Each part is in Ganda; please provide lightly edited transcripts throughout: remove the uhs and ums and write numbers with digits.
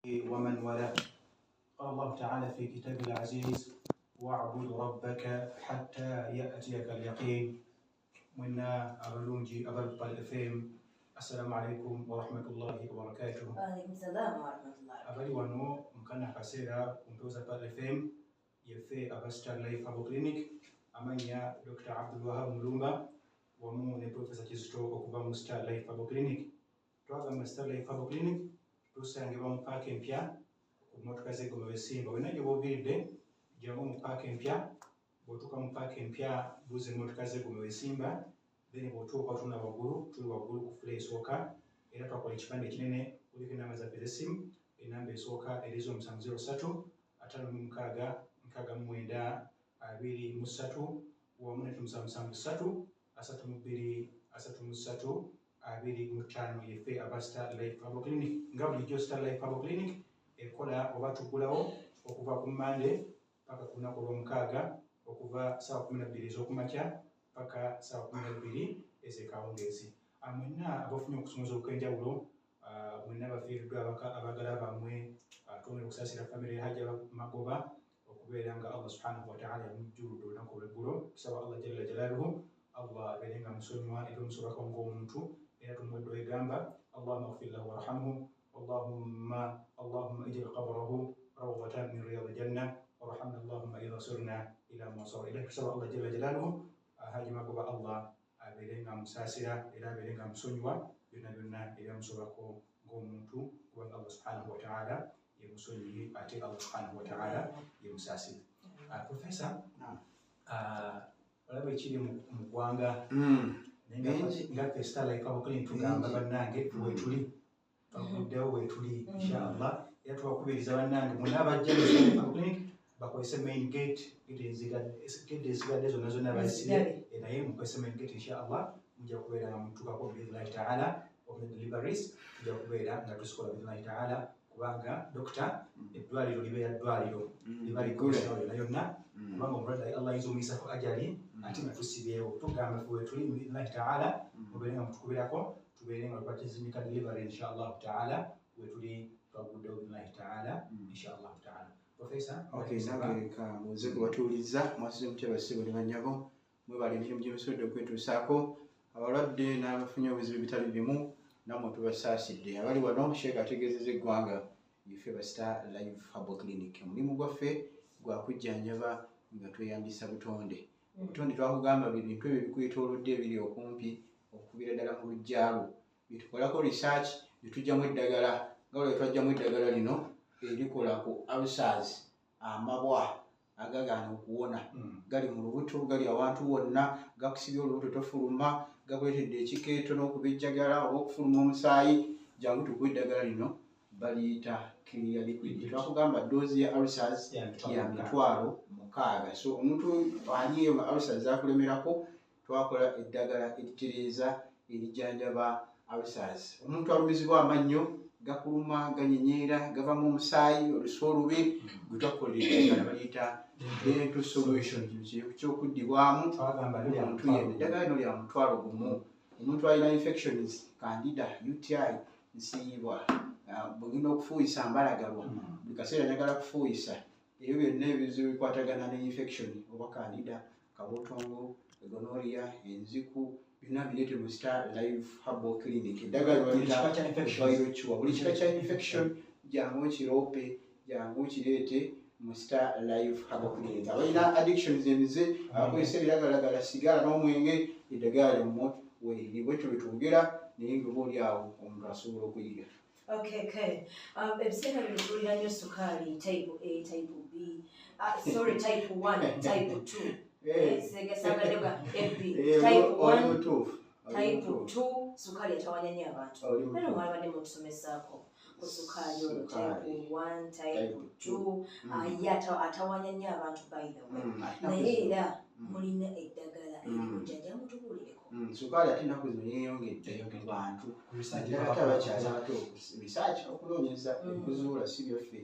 ومن والاه. قال الله تعالى في كتابه العزيز: واعبد ربك حتى يأتيك اليقين. منا أبلونجي أبل بالإفهم. السلام عليكم ورحمة الله وبركاته. وعليكم السلام ورحمة الله. أبلي وانو مكان كسيرة كنتوزا بالإفهم يفي أبستر لايف أبو كلينيك أمانيا دكتور عبد الوهاب ملومبا ومو نبروفيسور كيزتو أكوبا مستر لايف أبو كلينيك. Twaga mustard life Abu Clinic tusange bamu park empya ku motoka ze gome wesimba wena je boviride jango mu park empya botuka mu park empya buze motoka ze gome wesimba then botuka tuna baguru tuli baguru ku play soka era twakola ekipande kinene kuliko enamba za peresim enamba esoka erizo 0703 atano mukaga nkaga mwenda 23 wamu ne 773 asatu mubiri asatu musatu abiri mutano yefe abasta life Abu Clinic nga bulijjo Star Life Abu Clinic ekola oba tugulawo okuva ku Monday paka ku lunaku olw'omukaaga okuva ssaawa 12 ez'okumakya paka ssaawa 12 ez'ekawungeezi. Mwenna abafunye okusomesa okw'enjawulo mwenna bafiiriddwa abagala bammwe twongera okusaasira famire Hajja Magoba okubeera nga Allah subhanahu wa ta'ala yamujjuludde olunaku olw'eggulo. Tusaba Allah jalla jalaaluhu Allah abeere nga musonyiwa era omusobako ng'omuntu era tumudde wegamba Allahumma ighfir lahu warhamhu Allahumma ij'al qabrahu rawdatan min riyadil janna warhamna Allahumma idha sirna ila ma sara ilayhi. Tusaba Allah jalla jalaaluhu Hajji Magoba Allah abeere nga musaasira era abeere nga musonyiwa byonna byonna era musobako ng'omuntu kubanga Allah subhanahu wa ta'ala ye musonyiwi ate Allah subhanahu wa ta'ala ye musaasira. Professor, olaba ekiri mu ggwanga nga Star Life Abu Clinic tugamba bannange wetuli twaguddewo wetuli inshallah era twakubiriza bannange mwenna abajja mu Star Life Abu Clinic bakozese main gate ezigadde zonna zonna bazisire naye mukozese main gate inshallah mujja kubeera nga mutukako biidhnillahi ta'ala open deliveries tujja kubeera nga tusikola biidhnillahi ta'ala kubanga dokita eddwaliro libeera ddwaliro liba likozesa yonna yonna kubanga omulwadde Allah ayinza omuyisako ajali ate nga tusibyewo tugamba fe wetuli biidhnillahi ta'ala mubeere nga mutukubirako tubeere nga tubatizimika delivery inshallah ta'ala wetuli twaguddewo biidhnillahi ta'ala inshallah ta'ala. Professor, okay, nange ka muze kubatuuliza mwasize mutya basibo ne bannyabo mwebale emirimu gye musobodde okwetuusaako abalwadde n'abafunye obuzibu bitali bimu nammwe tubasaasidde abali wano Sheikh ategeezezza eggwanga ife ba Star Life Abu Clinic omulimu gwaffe gwa kujjanjaba nga tweyambisa butonde. Obutonde twakugamba bintu ebyo bikwetoolodde ebiri okumpi okukubira ddala mu lujjalo byetukolako research netujjamu eddagala nga bwe twajjamu eddagala lino erikola ku ulcers amabwa agagaana okuwona gali mu lubuto gali awantu wonna gakusibye olubuto tofuluma gakuleetedde ekikeeto n'okubejjagala oba okufuluma omusaayi jangu tukuwa eddagala lino baliyita clear liquid. Twakugamba doozi ya ulcers ya 600. So omuntu aliyo ulcers zakulemerako twakola eddagala eritereeza erijjanjaba ulcers. Omuntu alumizibwa amannyo gakuluma ganyenyeera gavamu omusaayi olusu olubi gwe twakolera eddagala baliyita dental solution kyokuddibwamu omuntu yenna. Eddagala lino lya mutwalo gumu. Omuntu alina infections candida UTI nsiyibwa bwegenda okufuuyisa mbalagalwa buli kaseera njagala kufuuyisa ebyo byonna ebizibu bikwatagana ne infection oba candida kabotongo gonorrhea enziku byonna bireete mu Star Life Abu Clinic. Eddagala baliyita buli kika kya infection jangu kiroope jangu kireete mu Star Life Abu Clinic. Abalina addictions emize abakozesa ebiragalalagala sigala n'omwenge eddagala limmwe weeri bwetyo betwogera naye nga oba oli awo omuntu asobola okuyiga. Okay. Ebiseera bino tuwulira nnyo sukaali type A, type B, type 1, type 2. Segasangaddebwa FB. Type 1, type 2 sukaali atawanya nnyo abantu. Naye mwabadde mutusomesaako ku sukaali ono type 1, type 2 ye atawanya nnyo abantu by the way. Naye era mulina eddagala erimujjajja mutubuulireko. Sukaali ate ennaku zino yeeyongedde mu bantu ate abakyali abato research okunoonyeza okuzuula si byaffe.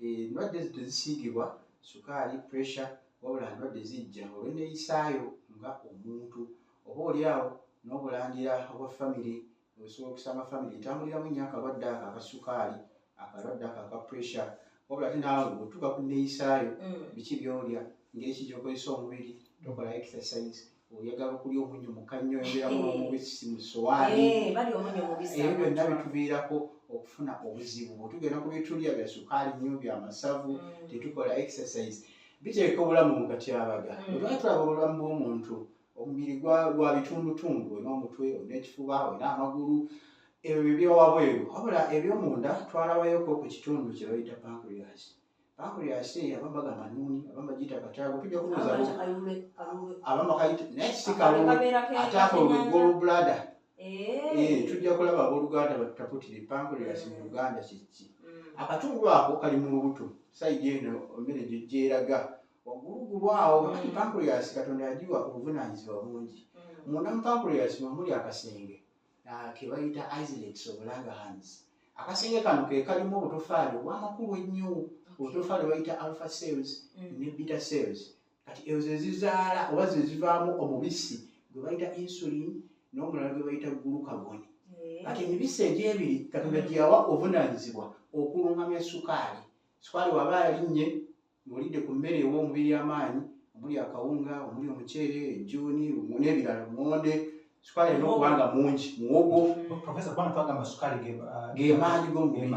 Endwadde tezisiigibwa sukaali pressure wabula ndwadde zijja olw'enneeyisaayo nga omuntu oba oli awo n'obulandira obwa famire osobola okusanga famire etambuliramu nnyo akalwadde akasukaali akalwadde aka pressure wabula ate naawe bw'otuuka ku nneeyisaayo biki by'olya ngeri ki gy'okozesa omubiri tokola exercise oyagala okulya omunnyo mu kannyo oyongeramu omubisi mu sowaani ebyo byonna bituviirako okufuna obuzibu bwetugenda ku byetulya bya sukaali nnyo byamasavu tetukola exercise biteeka obulamu mu katyabaga bwetwali tulaba obulamu bw'omuntu omubiri gwa bitundutundu olina omutwe olina ekifuba olina amagulu ebyo byewabweru wabula ebyomunda twalabayoko ku kitundu kye bayita pancreas abamu bagamba nuuni abamu bagiyita kataago tujja kubuuza abamu bakayita naye si kalulu ate akolwa gallbladder tujja kulaba abooluganda batutaputire pancreas mu luganda kiki akatundu ako kali mu lubuto sayidi eno emmere gyeraga waggulugulu awo kati pancreas katonda yagiwa obuvunaanyizibwa bungi munda mu pancreas mwemuli akasenge ke bayita islets of Langerhans akasenge kano ke kalimu obutofaali obw'amakulu ennyo obutofaali bayita alpha cells ne beta cells kati ezo ze zizaala oba ze zivaamu omubisi gwe bayita insulin n'omulala gwe bayita glucagon kati emibisi egy'ebiri katonda gye yawa obuvunaanyizibwa okulungamya sukaali waba yalinnye ng'olidde ku mmere ew'omubiri amaanyi omuli akawunga omuli omuceere ejjuuni n'ebirala lumonde sukaali alina okuba nga mungi muwogo ge maanyi g'omubiri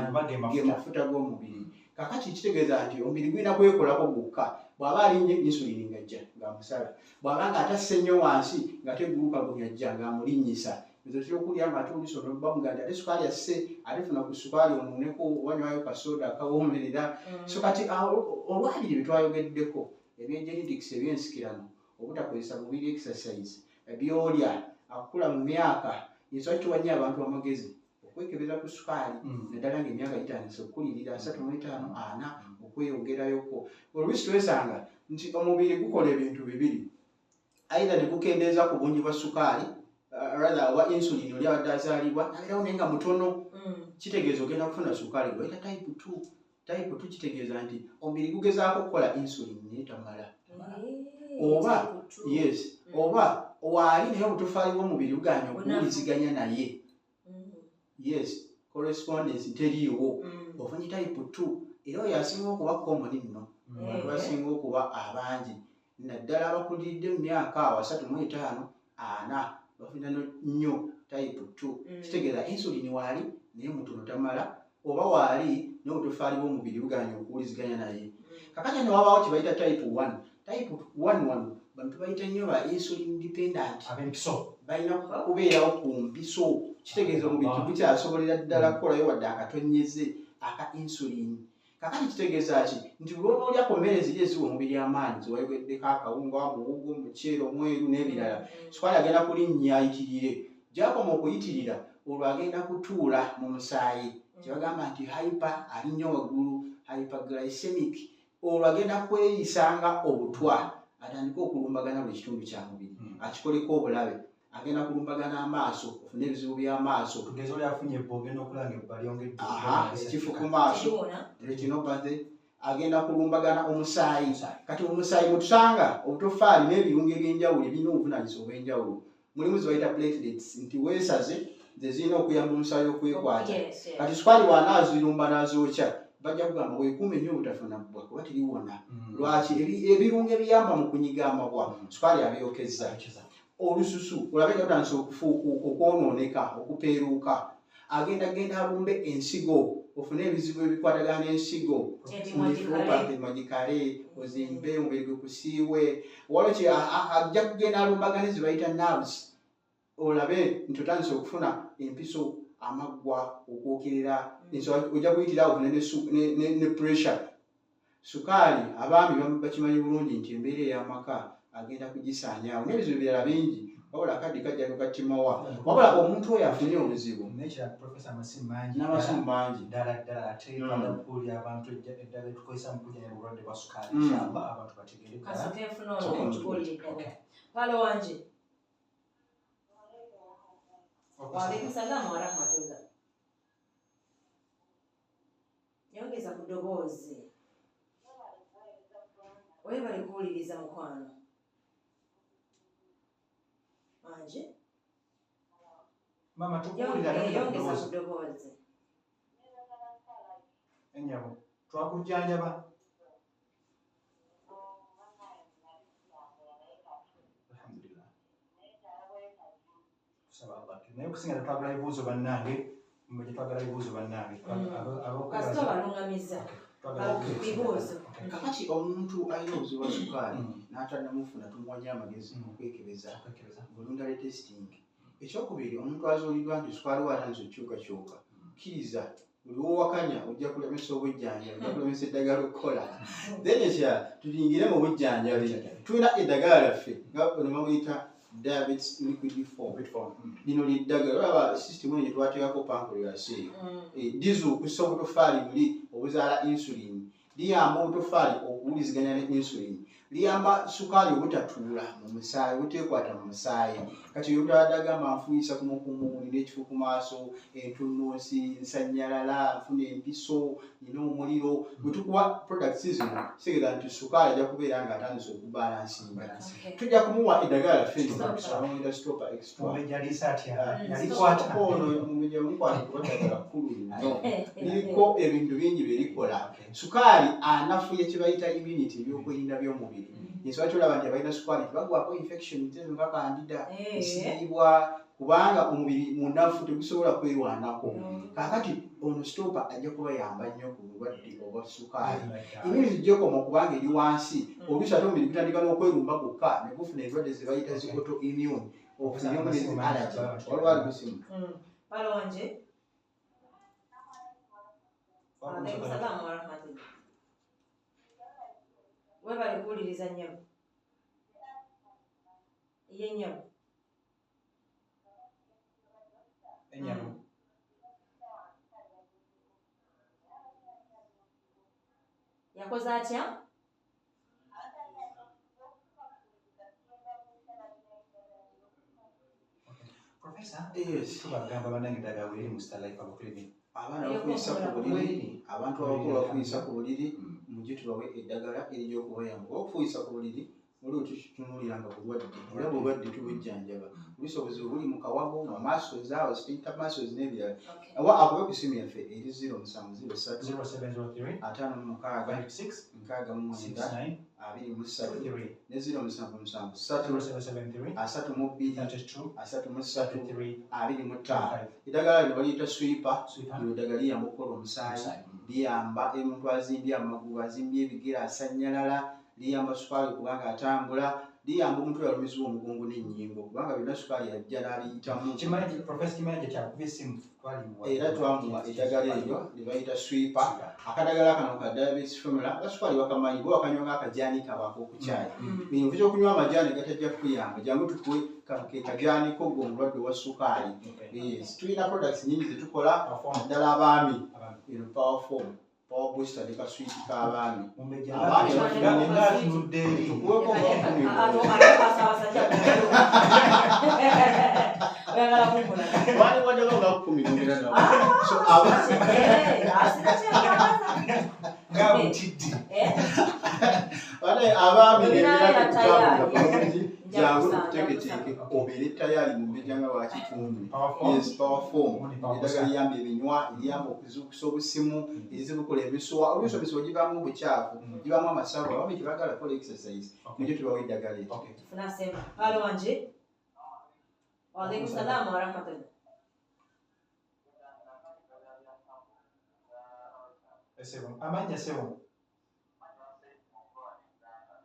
ge mafuta g'omubiri kakati kitegeeza nti omubiri gulina kwekolako gwokka bw'aba alinnye insulini ng'ajja ng'amusala bw'aba nga atasse nnyo wansi ng'ate glucagon ajja ng'amulinnyisa ezo kyokulya ng'ate olusono bamuga nti ate sukaali asse ate funa ku sukaali omuuneko obanywayo kasooda akawoomerera so kati olwabiri bye twayogeddeko ebyengenetics ebyensikirano obutakozesa mubiri exercise byolya akula mu myaka ensonga tuwanye abantu amagezi okwekebeza ku sukaali naddala ng'emyaka gitandise okukulirira 35-40 okweyongerayoko oluusi twesanga nti omubiri gukola ebintu bibiri aidha ne gukendeeza ku bungi bwa sukaali rather oba insulin oli abadde azaalibwa nabeerawo naye nga mutono kitegeeza ogenda kufuna sukaali gwe bayita type 2 kitegeeza nti omubiri gugezaako okukola insulin naye tamala oba waali naye obutofaali bw'omubiri buganya okuwuliziganya naye correspondence teriiwo ofunye type 2 era oyo asinga okuba common nno abantu basinga okuba abangi naddala abakulidde mu myaka 35-40 bafuna nnyo type 2 kitegeeza insulin waali naye mutono tamala oba waali n'obutofaali bw'omubiri buganya okuwuliziganya naye kakati ne wabaawo kye bayita type 1 bantu bayita nnyo ba insulin dependent balina kubeerawo ku mpiso kitegeeza omubiri tegukyasobolera ddala kukolayo wadde akatonnyeze aka insulin kakati kitegeeza ki nti lw'oba olya ku mmere ziri eziwa omubiri amaanyi zewayogeddeko akawunga muwogo omuceere omweru n'ebirala sukaali agenda kulinnya ayitirire gyakoma okuyitirira olwo agenda kutuula mu musaayi kyebagamba nti hyper ali nnyo waggulu hyperglycemic olwo agenda kweyisanga obutwa atandika okulumbagana buli kitundu kya mubiri akikoleko obulabe agenda kulumbagana amaaso ofune ebizibu by'amaaso ekifu ku maaso retinopathy agenda kulumbagana omusaayi kati omusaayi mutusanga obutofaali n'ebirungo ebyenjawulo ebirina obuvunaanyizibwa obw'enjawulo mulimu zibayita platelets nti weesaze ze zirina okuyamba omusaayi okwekwata kati sukaali bw'anaazirumba n'azookya bajja kugamba weekuume nnyo obutafuna bbwa kuba tiriwona lwaki ebirungo ebiyamba mu kunyiga amabwa sukaali abyokezza olususu olabe nga lutandise okwonooneka okupeeruuka agenda alumbe ensigo ofune ebizibu ebikwatagana n'ensigo magikale ozimbe omubiri gwe kusiiwe waliwo kye ajja kugenda alumbagana ezibayita nerves olabe nti otandise okufuna empiso amaggwa okwokerera ojja kuyitira ofune ne pressure sukaali abaami bakimanyi bulungi nti embeera ey'amaka agenda kugisaanyaawo n'ebizibu birala bingi wabula akadde kajja tukatimawa wabula omuntu oyo afunye obuzibu n'amasimu mangi nyongeza ku ddoboozi webale kuwuliriza mukwano anje mama tukuwulira yongeza ku ddoboozi Ennyabo twakujjanjaba. Alhamdulillah. Tusaba Allah. Naye okusinga twagala ebibuuzo bannange, mmwe twagala ebibuuzo bannange. Kasita balungamiza. Bibuuzo. Kakati omuntu alina obuzibu bwa sukaali n'atannamufuna tumuwanya amagezi okwekebeza voluntary testing. Ekyokubiri, omuntu azuuliddwa nti sukaali watanze okyukakyuka, kkiriza buli wowakanya ojja kulemesa obujjanjabi, ojja kulemesa eddagala okukola. Then ekya tuyingire mu bujjanjabi, tulina eddagala lyaffe nga ono bamuyita diabetes liquid form. Lino liddagala olaba system eno gye twateekako pancreas eyo lizuukusa obutofaali buli obuzaala insulin, liyamba obutofaali okuwuliziganya ne insulin, liyamba sukaali obutatuula mu musaayi, obuteekwata mu musaayi. Kati oyo omuntu agamba nfuuyisa ku mukumu, nina ekifu ku maaso, entunnunsi, nsanyalala, nfuna empiso, nina omuliro. Bwe tukuwa products zino kitegeeza nti sukaali ajja kubeera ng'atandise okubalansinga. Tujja kumuwa eddagala lyaffe lino stopper extra. Omumenyi mukwata kuba ddagala kkulu nnyo. Liriko ebintu bingi bye likola. Sukaali anafuya kye bayita immunity, ebyokwerinda by'omubiri. Ensonga kyolaba nti abalina sukaali tebagwako infection ntezo nga kandida, esibibwa, kubanga omubiri munafu tegusobola kwerwanako. Kaakati ono stopper ajja kubayamba nnyo ku bulwadde obwa sukaali. Immunity gy'ekoma kubanga eri wansi, oluusi ate omubiri gutandika n'okwerumba gukka ne gufuna endwadde ze bayita zi autoimmune, ofuniremu nezi allergy. Waliwo ali gusimu. Palo wanje. Waalaikum salaam wa rahmatullah. Webale kuwuliriza nnyabo. Ye nnyabo. Ennyabo. Yakoze atya? Professor, yes. Tubagamba bannange eddagala weri mu Star Life Herbal Clinic. Abaana bafuyisa ku buliri, abantu abakulu bafuyisa ku buliri, mujje tubawe eddagala erijja okubayamba. Okufuyisa ku buliri waliwo tutunuuliranga bulwadde, era bulwadde tubujjanjaba. Oluusi obuzibu buli mu kawago, mu maaso zaawo, spinta maaso n'ebirala. Awa akube ku ssimu yaffe eri 0703 56 29 ne 0773 32 eddagala lino baliyita swiper. Lino eddagala liyamba okukola omusaayi, liyamba omuntu azimbye amagulu, azimbye ebigere, asanyalala, liyamba sukaali kubanga atambula, liyamba omuntu yalumizibwa omugongo n'ennyingo kubanga byonna sukaali yajja n'aliyitamu. Era twamuwa eddagala eryo lye bayita swiper. Akadagala kano ka diabetes formula basukaali bakamanyi, bo wakanywa ng'akajaani kabaako ku caayi. Bino nviza okunywa amajaani gatajja kukuyamba, jangu tukuwe ke kajaani ko gwe omulwadde wa sukaali. Tulina products nyingi ze tukola, naddala abaami, power form, power booster ne kaswiti k'abaami. Jangu tuteeketeeke obeere tayali mu mbeera nga bwakitundu. Yes, power form. Eddagala liyamba ebinywa, liyamba okuzuukusa obusimu, erizibukola emisuwa. Oluusi emisuwa gibaamu obukyafu, gibaamu amasavu, abaami tebaagala kola exercise. Mujje tubawe eddagala eryo. Tufuna sema. Palo wanje. Waalaikum salaam wa rahmatullah. Amanya sebo.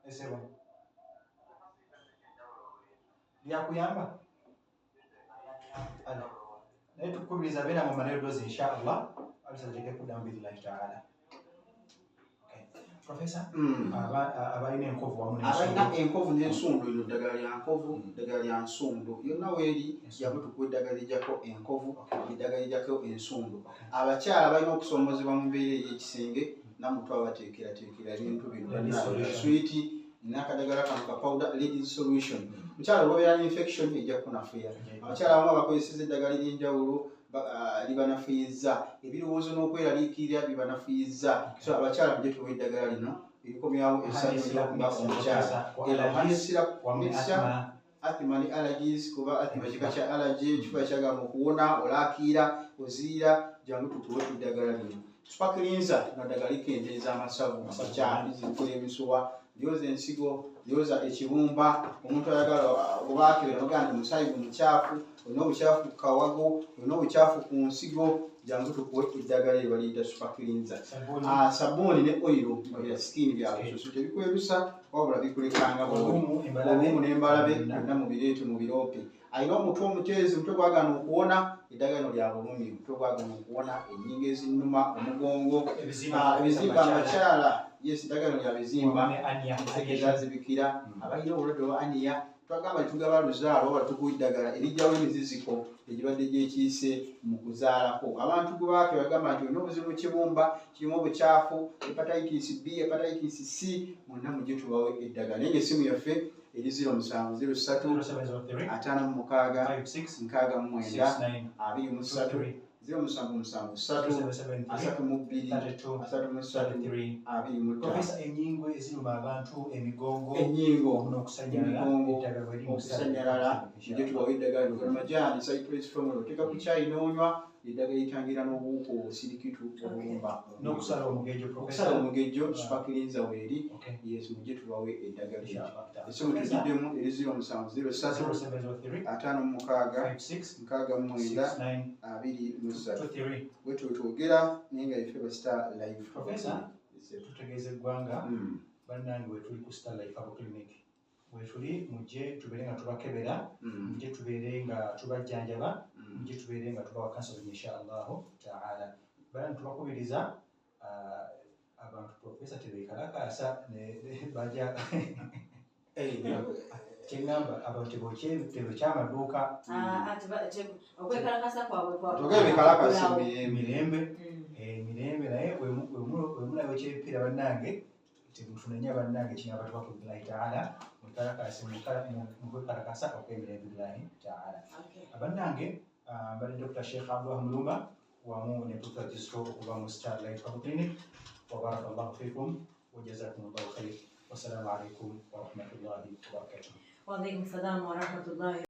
Sebo. Yakuyamba? Naye tukubiriza beera mu manero dozi inshallah. Alisajjeke kuddamu billahi ta'ala. Professor, abalina enkovu wamu n'ensundu. Abalina enkovu n'ensundu, lino eddagala lya nkovu, eddagala lya nsundu. Yonna weeri yabwe tukuwa eddagala lijjako enkovu, eddagala lijjako ensundu. Abakyala balina okusoomozebwa mu mbeera ey'ekisenge, nammwe twabateekerateekera ebintu bino. Swiiti, n'akadagala kano ka powder ladies solution. Mukyala olwobeera n'infection ejja kunafuya. Abakyala abamu abakozeseza eddagala ery'enjawulo libanafuyizza, ebirowoozo n'okweraliikirira bibanafuyizza. So abakyala mujje tubawe eddagala lino erikomyawo essanyu omukyala. Asthma ne allergies, kuba asthma kika kya allergy, ekifuba kyagamba okuwona, olaakiira, oziira, jangu tukuwe eddagala lino. Super cleanser naddagala likendeeza amasavu, amakyafu, zikola emisuwa, lyoza ensigo, lyoza ekibumba. Omuntu ayagala oba akebera bagamba nti omusaayi mukyafu, olina obukyafu ku kawago, olina obukyafu ku nsigo, jangu tukuwe eddagala lye baliyita super cleanser. Sabbuuni ne oil ya skin bya bususu tebikwerusa wabula bikulekanga bulungi. Olumu n'embalabe byonna mubireete mubirope. Alina omutwe omuteezi, omutwe gwagana okuwona, eddagala lino lya bulumi. Omutwe gwagana okuwona, ennyingo ezinnuma, omugongo, ebizimba abakyala. Yes, eddagala lino lya bizimba ezazibikira. Abalina obulwadde obwa aniya twagamba tugaba luzaalo oba tukuwa eddagala erijjawo emiziziko egibadde gyekiise mu kuzaalako. Abantu gwe baake bagamba nti olina obuzibu kibumba, kirimu obukyafu, hepatitis B, hepatitis C, mwonna mujje tubawe eddagala. Naye ng'essimu yaffe eri 0703569669 Profesa, ennyingo eziruma abantu, emigongo, n'okusanyalala, nje tubawe eddagala lino. Cypress formula oteeka ku caayi n'onywa, eddagala litangira n'obuwuka obusirikitu obulumba. N'okusala omugejjo, super cleanser weeri. Yes, mujje tubawe eddagala lino. Essimu tuziddemu eri 0703569669 bwe twogera naye nga ife ba Star Life. Profesa, tutegeeza eggwanga bannange bwe tuli ku Star Life Herbal Clinic. Bwe tuli mujje tubeere nga tubakebera, mujje tubeere nga tubajjanjaba, mujje tubeere nga tubawa counseling inshallah taala. Bala tubakubiriza abantu Profesa tebeekalakaasa ne bajja kyengamba abantu tebokyamadduuka okwekalakasa kwabwe mirembe naye wemulaba ekyebipira bannange temutunenya bannange kingamba tubakubilahi taala mukwekalakasa okwemirembe bilahi taala. Bannange mbali Dr. Sheikh Abdulwahab Mulumba wamu ne Dr. Kizito okuva mu Star Life Herbal Clinic. Wabarakallahu fikum wa jazakumullahu khair. Wassalamu alaikum wa rahmatullahi wa barakatuh. Wa alaikum salam wa rahmatullahi